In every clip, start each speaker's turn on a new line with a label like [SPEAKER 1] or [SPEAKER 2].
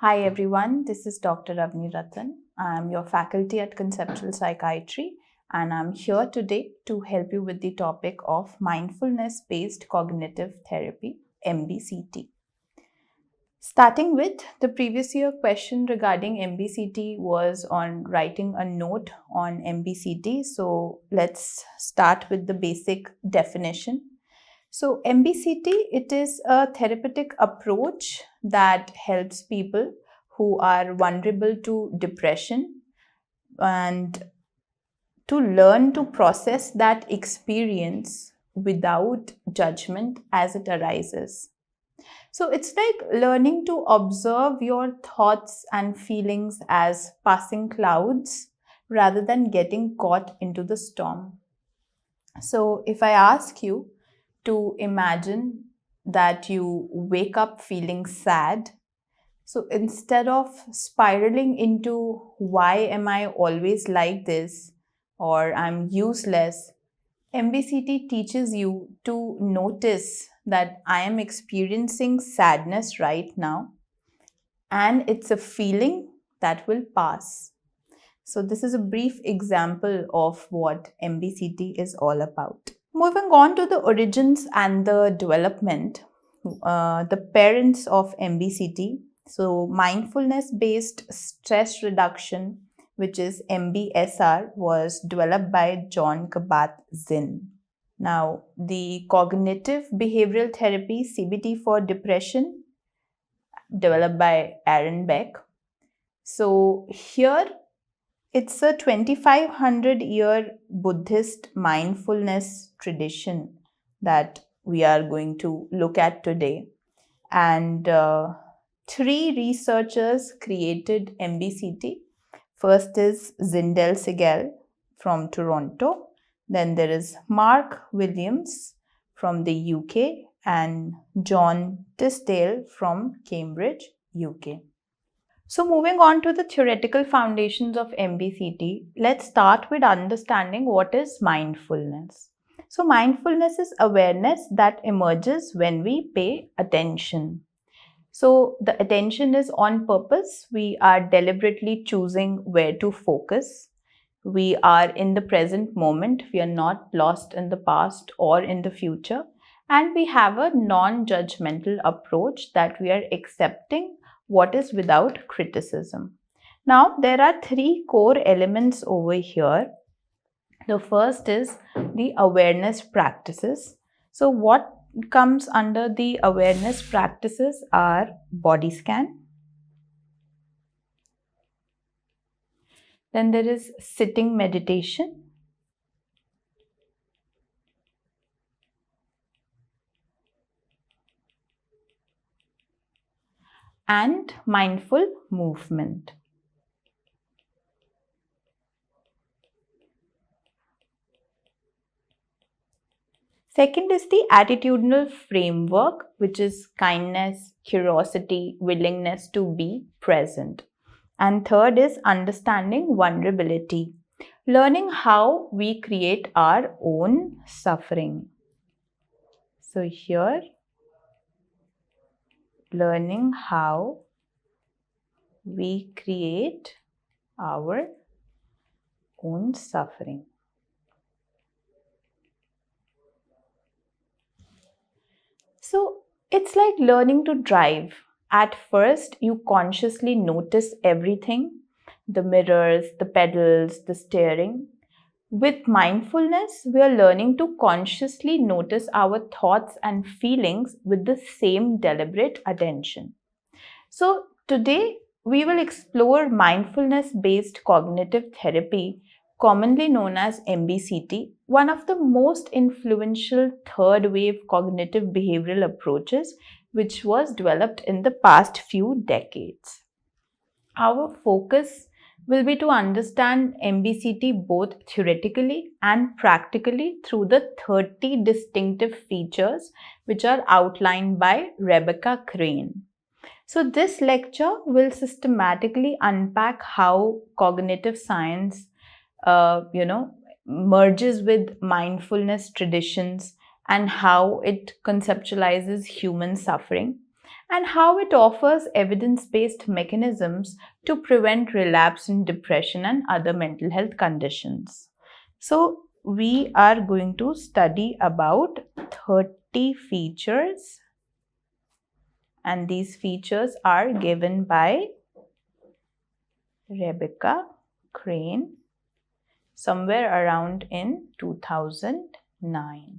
[SPEAKER 1] Hi everyone, this is Dr. Avani Ratan. I'm your faculty at Conceptual Psychiatry and I'm here today to help you with the topic of Mindfulness-Based Cognitive Therapy, MBCT. Starting with the previous year question regarding MBCT was on writing a note on MBCT. So let's start with the basic definition. So MBCT, it is a therapeutic approach that helps people who are vulnerable to depression and to learn to process that experience without judgment as it arises. So it's like learning to observe your thoughts and feelings as passing clouds rather than getting caught into the storm. So if I ask you to imagine that you wake up feeling sad, so instead of spiraling into why am I always like this or I'm useless, MBCT teaches you to notice that I am experiencing sadness right now and it's a feeling that will pass. So this is a brief example of what MBCT is all about. Moving on to the origins and the development, the parents of MBCT, so mindfulness-based stress reduction, which is MBSR, was developed by John Kabat-Zinn. Now, the cognitive behavioral therapy, CBT for depression, developed by Aaron Beck. So here, it's a 2500-year Buddhist mindfulness tradition that we are going to look at today. And three researchers created MBCT. First is Zindel Segal from Toronto. Then there is Mark Williams from the UK and John Tisdale from Cambridge, UK. So moving on to the theoretical foundations of MBCT, let's start with understanding what is mindfulness. So mindfulness is awareness that emerges when we pay attention. So the attention is on purpose. We are deliberately choosing where to focus. We are in the present moment. We are not lost in the past or in the future. And we have a non-judgmental approach that we are accepting what is without criticism. Now, there are three core elements over here. The first is the awareness practices. So what comes under the awareness practices are body scan. Then there is sitting meditation. And mindful movement. Second is the attitudinal framework, which is kindness, curiosity, willingness to be present. And third is understanding vulnerability, learning how we create our own suffering. So here, learning how we create our own suffering. So it's like learning to drive. At first, you consciously notice everything, the mirrors, the pedals, the steering. With mindfulness, we are learning to consciously notice our thoughts and feelings with the same deliberate attention. So today, we will explore mindfulness-based cognitive therapy, commonly known as MBCT, one of the most influential third wave cognitive behavioral approaches, which was developed in the past few decades. Our focus will be to understand MBCT both theoretically and practically through the 30 distinctive features which are outlined by Rebecca Crane. So this lecture will systematically unpack how cognitive science merges with mindfulness traditions and how it conceptualizes human suffering. and how it offers evidence-based mechanisms to prevent relapse in depression and other mental health conditions. So we are going to study about 30 features, and these features are given by Rebecca Crane somewhere around in 2009.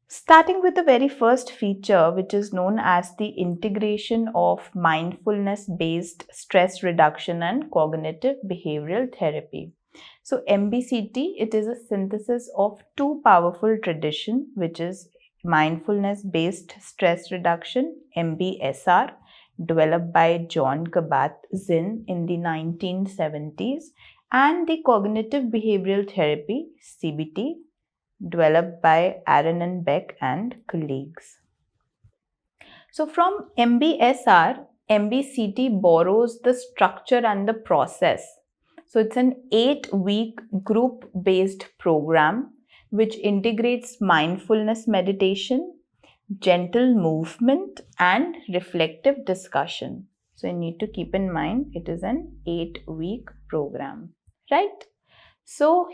[SPEAKER 1] Starting with the very first feature, which is known as the integration of mindfulness-based stress reduction and cognitive behavioral therapy. So MBCT, it is a synthesis of two powerful traditions, which is mindfulness-based stress reduction, MBSR, developed by John Kabat-Zinn in the 1970s, and the cognitive behavioral therapy, CBT, developed by Aaron and Beck and colleagues. So from MBSR, MBCT borrows the structure and the process. So it's an 8-week group-based program which integrates mindfulness meditation, gentle movement, and reflective discussion. So you need to keep in mind it is an 8-week program, right? So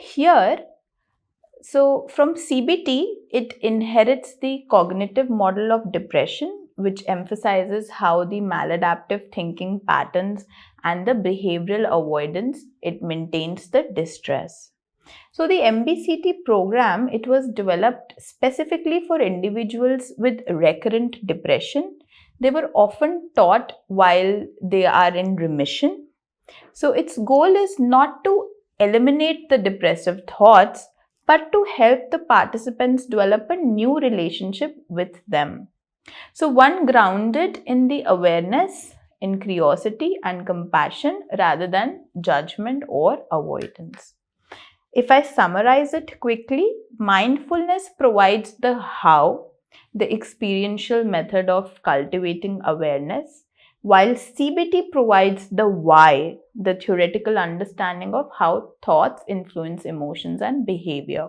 [SPEAKER 1] from CBT, it inherits the cognitive model of depression, which emphasizes how the maladaptive thinking patterns and the behavioral avoidance, it maintains the distress. So the MBCT program, it was developed specifically for individuals with recurrent depression. They were often taught while they are in remission. So its goal is not to eliminate the depressive thoughts, but to help the participants develop a new relationship with them. So one grounded in the awareness, in curiosity and compassion rather than judgment or avoidance. If I summarize it quickly, mindfulness provides the how, the experiential method of cultivating awareness, while CBT provides the why, the theoretical understanding of how thoughts influence emotions and behavior.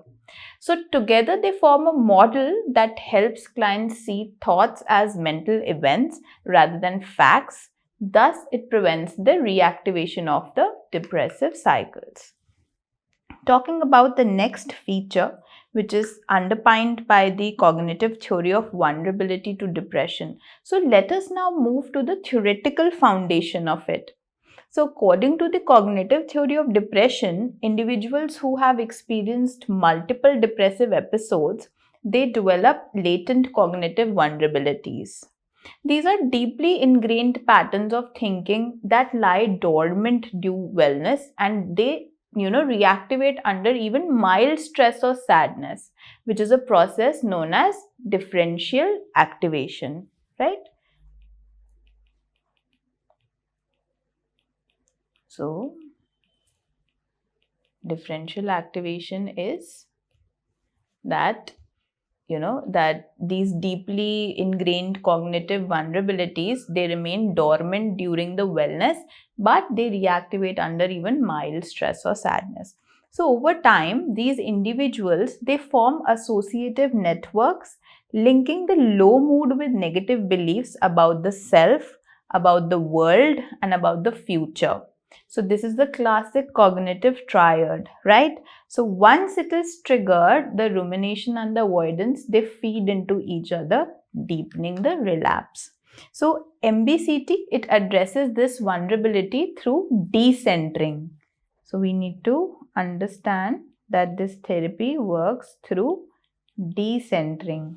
[SPEAKER 1] So together they form a model that helps clients see thoughts as mental events rather than facts. Thus, it prevents the reactivation of the depressive cycles. Talking about the next feature, which is underpinned by the cognitive theory of vulnerability to depression. So let us now move to the theoretical foundation of it. So according to the cognitive theory of depression, individuals who have experienced multiple depressive episodes, they develop latent cognitive vulnerabilities. These are deeply ingrained patterns of thinking that lie dormant due wellness, and they reactivate under even mild stress or sadness, which is a process known as differential activation, right? So differential activation is that that these deeply ingrained cognitive vulnerabilities, they remain dormant during the wellness, but they reactivate under even mild stress or sadness. So over time, these individuals, they form associative networks linking the low mood with negative beliefs about the self, about the world, and about the future. So this is the classic cognitive triad, right? So once it is triggered, the rumination and the avoidance, they feed into each other, deepening the relapse. So MBCT, it addresses this vulnerability through decentering. So we need to understand that this therapy works through decentering.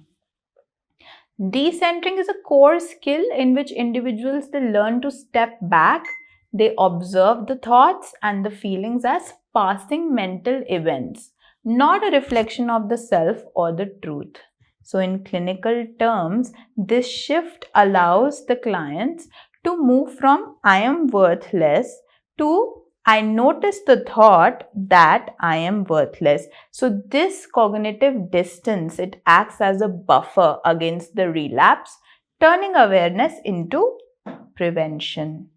[SPEAKER 1] Decentering is a core skill in which individuals, they learn to step back. They observe the thoughts and the feelings as passing mental events, not a reflection of the self or the truth. So in clinical terms, this shift allows the clients to move from I am worthless to I notice the thought that I am worthless. So this cognitive distance, it acts as a buffer against the relapse, turning awareness into prevention.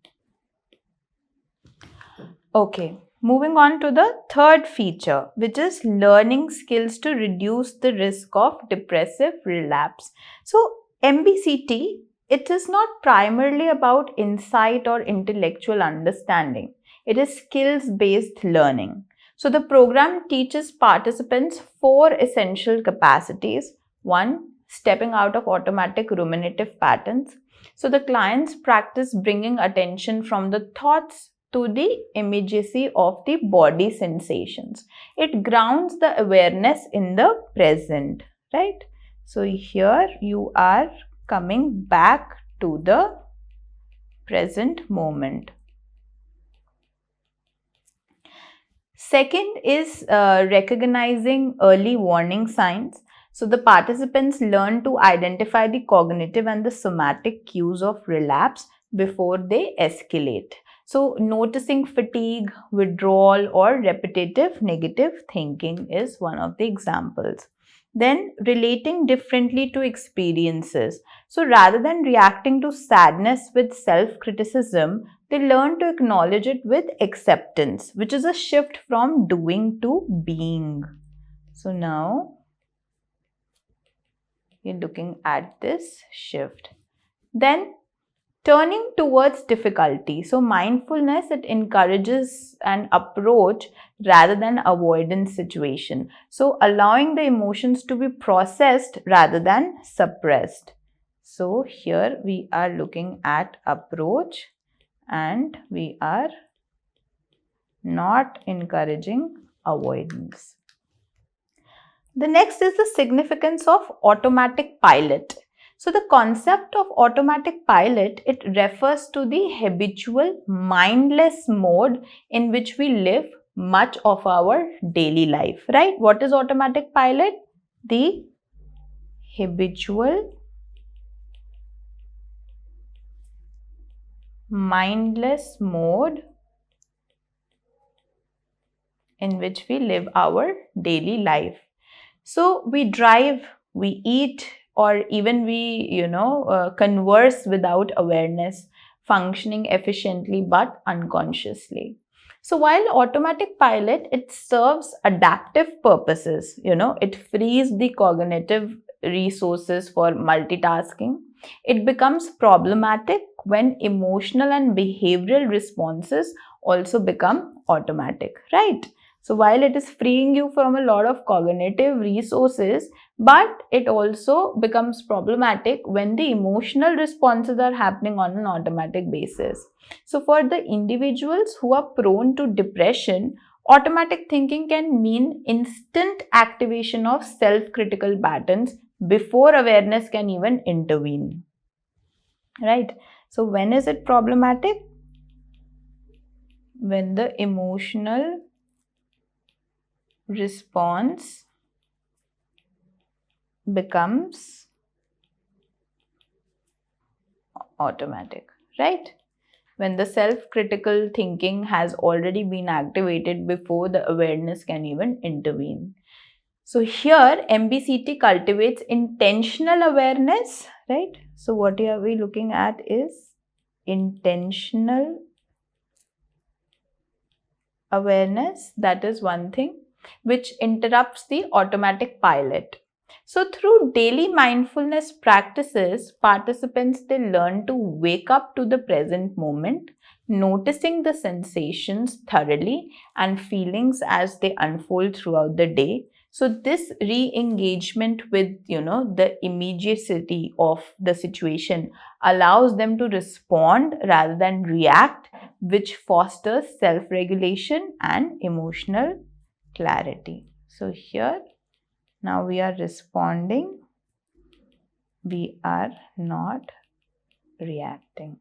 [SPEAKER 1] Okay, moving on to the third feature, which is learning skills to reduce the risk of depressive relapse. So MBCT, it is not primarily about insight or intellectual understanding. It is skills-based learning. So the program teaches participants 4 essential capacities. 1. Stepping out of automatic ruminative patterns. So the clients practice bringing attention from the thoughts to the immediacy of the body sensations. It grounds the awareness in the present, right? So here you are coming back to the present moment. Second is recognizing early warning signs. So the participants learn to identify the cognitive and the somatic cues of relapse before they escalate. So noticing fatigue, withdrawal, or repetitive negative thinking is one of the examples. Then relating differently to experiences. So rather than reacting to sadness with self-criticism, they learn to acknowledge it with acceptance, which is a shift from doing to being. So now you're looking at this shift. Then turning towards difficulty. So mindfulness, it encourages an approach rather than avoidance situation. So allowing the emotions to be processed rather than suppressed. So here we are looking at approach and we are not encouraging avoidance. The next is the significance of automatic pilot. So the concept of automatic pilot, it refers to the habitual mindless mode in which we live much of our daily life, right? What is automatic pilot? The habitual mindless mode in which we live our daily life. So we drive, we eat, or even we, converse without awareness, functioning efficiently but unconsciously. So while automatic pilot, it serves adaptive purposes, it frees the cognitive resources for multitasking. It becomes problematic when emotional and behavioral responses also become automatic, right? So while it is freeing you from a lot of cognitive resources, but it also becomes problematic when the emotional responses are happening on an automatic basis. So for the individuals who are prone to depression, automatic thinking can mean instant activation of self-critical patterns before awareness can even intervene. Right? So when is it problematic? When the emotional response becomes automatic, right? When the self-critical thinking has already been activated before the awareness can even intervene. So here MBCT cultivates intentional awareness, right? So what are we looking at is intentional awareness. That is one thing which interrupts the automatic pilot. So through daily mindfulness practices, participants, they learn to wake up to the present moment, noticing the sensations thoroughly and feelings as they unfold throughout the day. So this re-engagement with, the immediacy of the situation allows them to respond rather than react, which fosters self-regulation and emotional clarity. So here, now we are responding, we are not reacting.